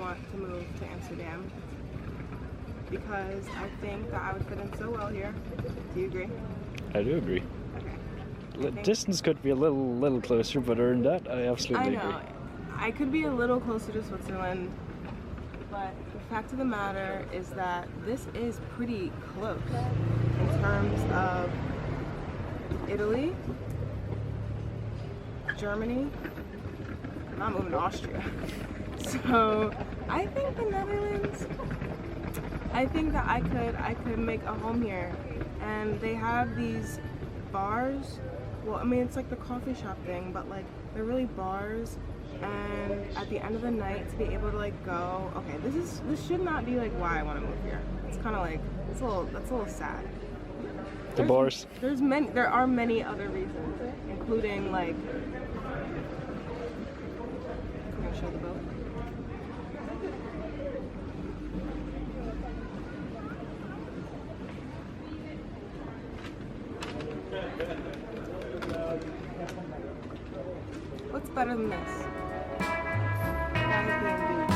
want to move to Amsterdam because I think that I would fit in so well here. Do you agree? I do agree. Okay. Distance could be a little closer, but other than that, I absolutely I know. agree. I could be a little closer to Switzerland, but the fact of the matter is that this is pretty close in terms of Italy, Germany. I'm not moving to Austria. So I think the Netherlands, I think that I could make a home here. And they have these bars. Well, I mean, it's like the coffee shop thing, but like they're really bars. And at the end of the night, to be able to like go, okay, this should not be like why I want to move here. It's kind of like that's a little sad. There are many other reasons, including like. I'm gonna show the boat. What's better than this? Airbnb.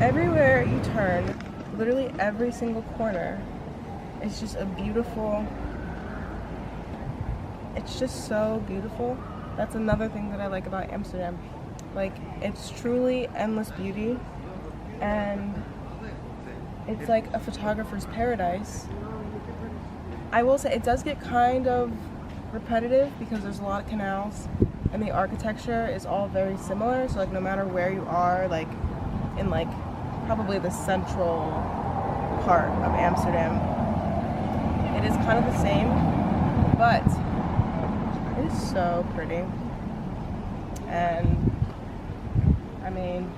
Everywhere you turn, literally every single corner, it's just it's just so beautiful. That's another thing that I like about Amsterdam. Like, it's truly endless beauty, and it's like a photographer's paradise. I will say it does get kind of repetitive because there's a lot of canals, and the architecture is all very similar, so like no matter where you are, like in like probably the central part of Amsterdam, it is kind of the same, but it is so pretty. And I mean,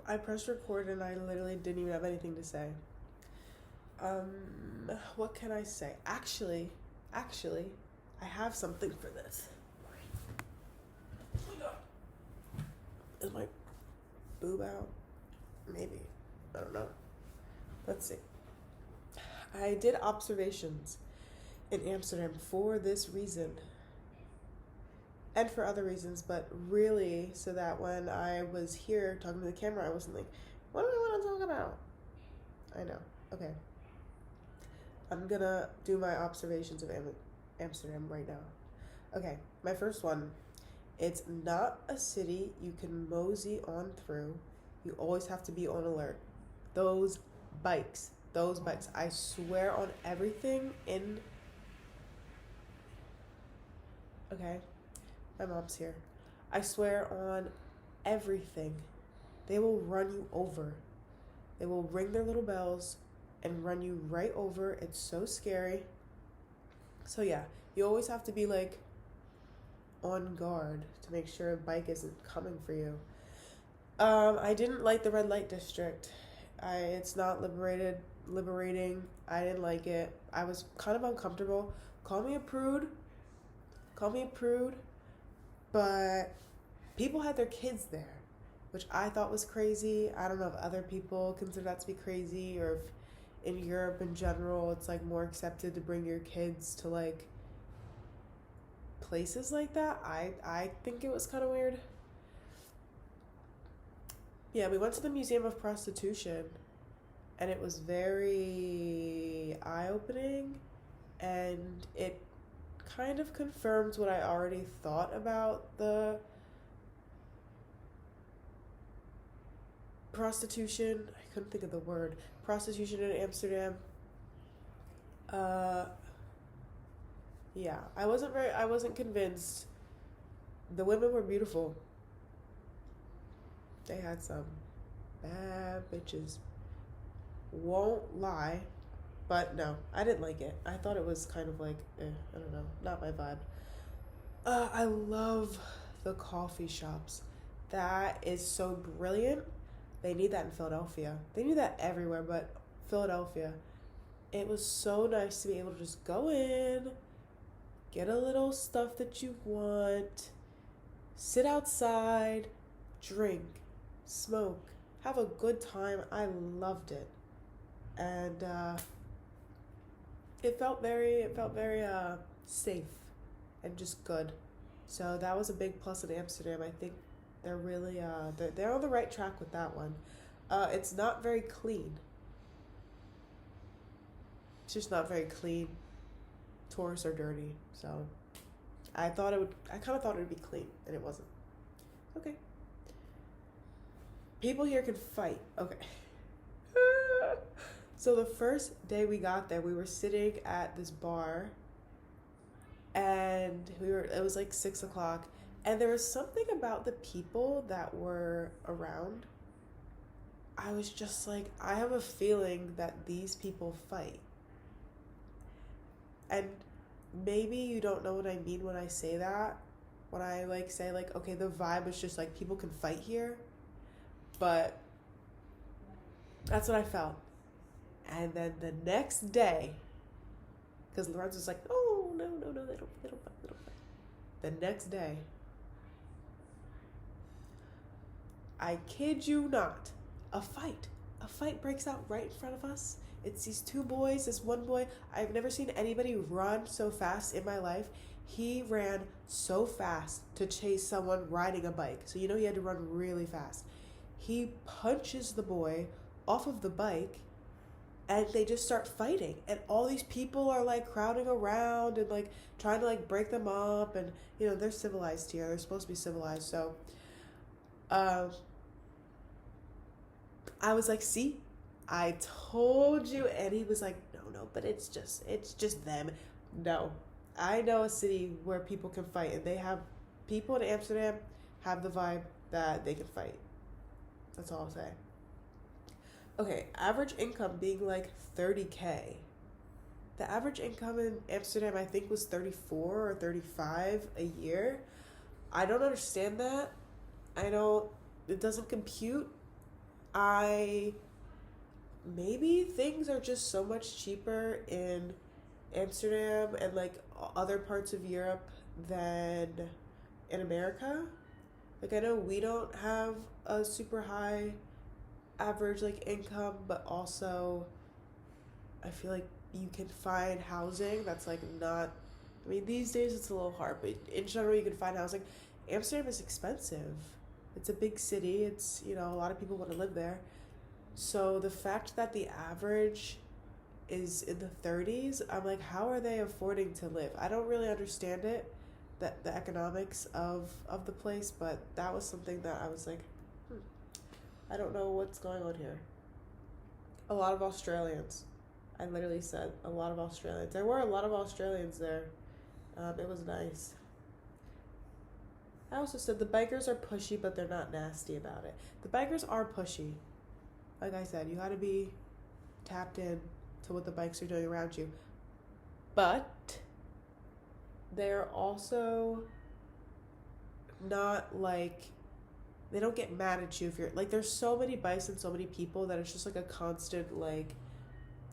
I pressed record and I literally didn't even have anything to say. What can I say? Actually, I have something for this. Is my boob out? Maybe. I don't know. Let's see. I did observations in Amsterdam for this reason. And for other reasons, but really so that when I was here talking to the camera, I wasn't like, what do I want to talk about? I know. Okay. I'm gonna do my observations of Amsterdam right now. Okay, my first one. It's not a city you can mosey on through. You always have to be on alert. Those bikes, I swear on everything in. Okay, my mom's here. I swear on everything. They will run you over. They will ring their little bells and run you right over. It's so scary. So yeah, you always have to be like on guard to make sure a bike isn't coming for you. I didn't like the red light district. It's not liberating. I didn't like it. I was kind of uncomfortable. Call me a prude, but people had their kids there, which I thought was crazy. I don't know if other people consider that to be crazy, or if in Europe in general it's like more accepted to bring your kids to like places like that. I think it was kind of weird. Yeah, we went to the Museum of Prostitution, and it was very eye-opening, and it kind of confirms what I already thought about the prostitution. I couldn't think of the word. Prostitution in Amsterdam. Yeah, I wasn't convinced. The women were beautiful. They had some bad bitches. Won't lie, but no, I didn't like it. I thought it was kind of like, I don't know, not my vibe. I love the coffee shops. That is so brilliant. They need that in Philadelphia. They need that everywhere, but Philadelphia. It was so nice to be able to just go in, get a little stuff that you want, sit outside, drink, smoke, have a good time. I loved it. And it felt very safe and just good. So that was a big plus in Amsterdam. I think they're really they're on the right track with that one. It's not very clean. It's just not very clean. Tourists are dirty, so I kind of thought it would be clean, and it wasn't. Okay. People here can fight. Okay. So the first day we got there, we were sitting at this bar, and it was like 6:00, and there was something about the people that were around. I was just like, I have a feeling that these people fight. And maybe you don't know what I mean when I say that. When I like say like, okay, the vibe is just like people can fight here. But that's what I felt. And then the next day, because Lorenzo's like, oh, no, they don't fight. The next day, I kid you not, a fight breaks out right in front of us. It's these two boys, this one boy. I've never seen anybody run so fast in my life. He ran so fast to chase someone riding a bike. So you know he had to run really fast. He punches the boy off of the bike, and they just start fighting. And all these people are like crowding around and like trying to like break them up. And you know, they're civilized here. They're supposed to be civilized. So I was like, see, I told you. And he was like, no, but it's just them. No, I know a city where people can fight, and people in Amsterdam have the vibe that they can fight. That's all I'll say. Okay, average income being like 30K. The average income in Amsterdam, I think, was 34 or 35 a year. I don't understand that. It doesn't compute. Maybe things are just so much cheaper in Amsterdam and like other parts of Europe than in America. Like, I know we don't have a super high average like income, but also I feel like you can find housing that's like not, I mean, these days it's a little hard, but in general you can find housing. Amsterdam is expensive. It's a big city. It's, you know, a lot of people want to live there. So the fact that the average is in the 30s, I'm like, how are they affording to live? I don't really understand it, that the economics of the place, but that was something that I was like, I don't know what's going on here. A lot of Australians. I literally said a lot of Australians. There were a lot of Australians there. It was nice. I also said the bikers are pushy, but they're not nasty about it. The bikers are pushy. Like I said, you gotta be tapped in to what the bikes are doing around you. But they're also not like, they don't get mad at you if you're like, there's so many bikes and so many people that it's just like a constant like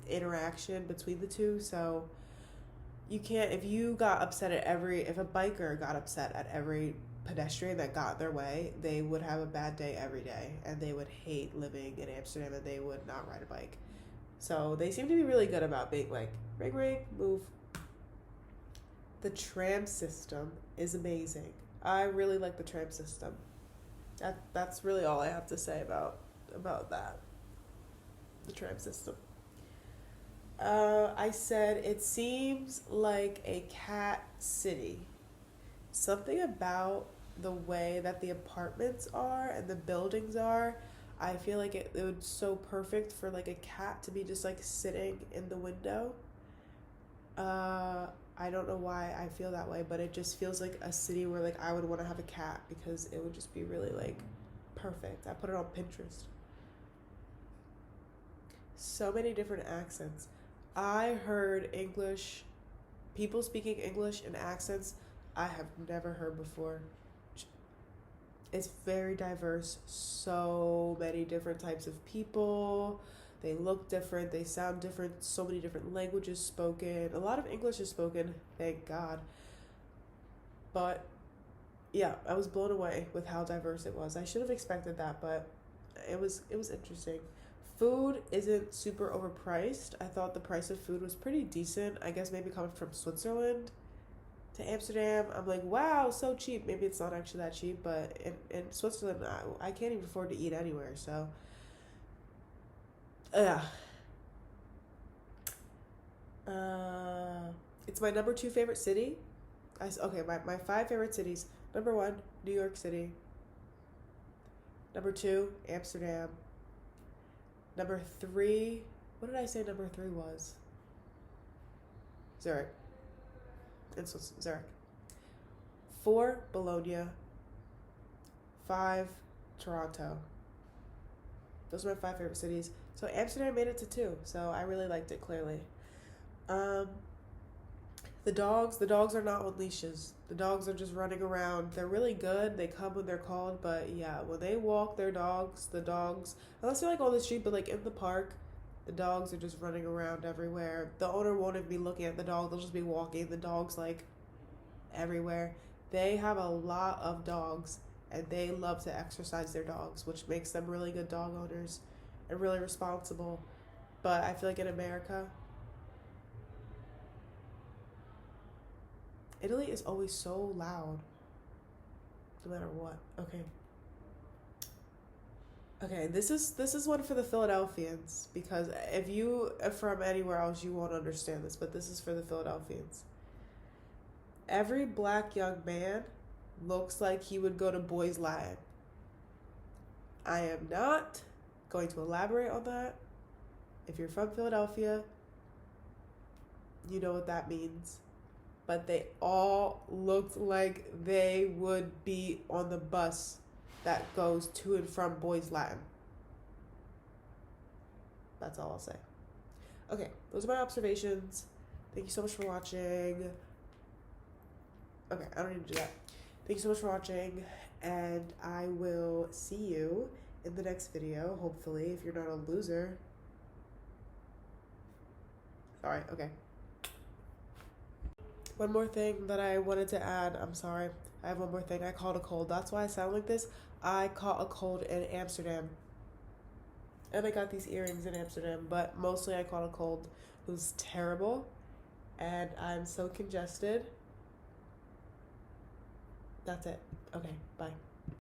interaction between the two. So you can't, if you got upset at if a biker got upset at every pedestrian that got in their way, they would have a bad day every day and they would hate living in Amsterdam and they would not ride a bike. So they seem to be really good about being like, ring, ring, move. The tram system is amazing. I really like the tram system. That's really all I have to say about that. The tram system. I said it seems like a cat city. Something about the way that the apartments are and the buildings are, I feel like it would so perfect for like a cat to be just like sitting in the window. I don't know why I feel that way, but it just feels like a city where like I would want to have a cat because it would just be really like perfect. I put it on Pinterest. So many different accents. I heard English, people speaking English in accents I have never heard before. It's very diverse. So many different types of people. They look different. They sound different. So many different languages spoken. A lot of English is spoken, thank God. But yeah, I was blown away with how diverse it was. I should have expected that, but it was interesting. Food isn't super overpriced. I thought the price of food was pretty decent. I guess maybe coming from Switzerland to Amsterdam, I'm like, wow, so cheap. Maybe it's not actually that cheap, but in Switzerland, I can't even afford to eat anywhere. So, yeah. It's my number 2 favorite city. Okay, my 5 favorite cities. Number 1, New York City. Number 2, Amsterdam. Number 3, what did I say number 3 was? Zurich. In Zurich. 4, Bologna. 5, Toronto. Those are my 5 favorite cities. So Amsterdam made it to 2, so I really liked it, clearly. The dogs are not on leashes. The dogs are just running around. They're really good. They come when they're called, but yeah, when they walk the dogs, unless they're like on the street, but like in the park, the dogs are just running around everywhere. The owner won't even be looking at the dog. They'll just be walking. The dog's like everywhere. They have a lot of dogs and they love to exercise their dogs, which makes them really good dog owners and really responsible. But I feel like in America, Italy is always so loud, no matter what. Okay, this is one for the Philadelphians, because if you are from anywhere else, you won't understand this, but this is for the Philadelphians. Every black young man looks like he would go to Boys Latin. I am not going to elaborate on that. If you're from Philadelphia, you know what that means. But they all looked like they would be on the bus that goes to and from Boys Latin. That's all I'll say. Okay, those are my observations. Thank you so much for watching. Okay, I don't need to do that. Thank you so much for watching, and I will see you in the next video, hopefully, if you're not a loser. Alright, okay. One more thing that I wanted to add. I'm sorry. I have one more thing. I caught a cold. That's why I sound like this. I caught a cold in Amsterdam. And I got these earrings in Amsterdam. But mostly I caught a cold. It was terrible. And I'm so congested. That's it. Okay, bye.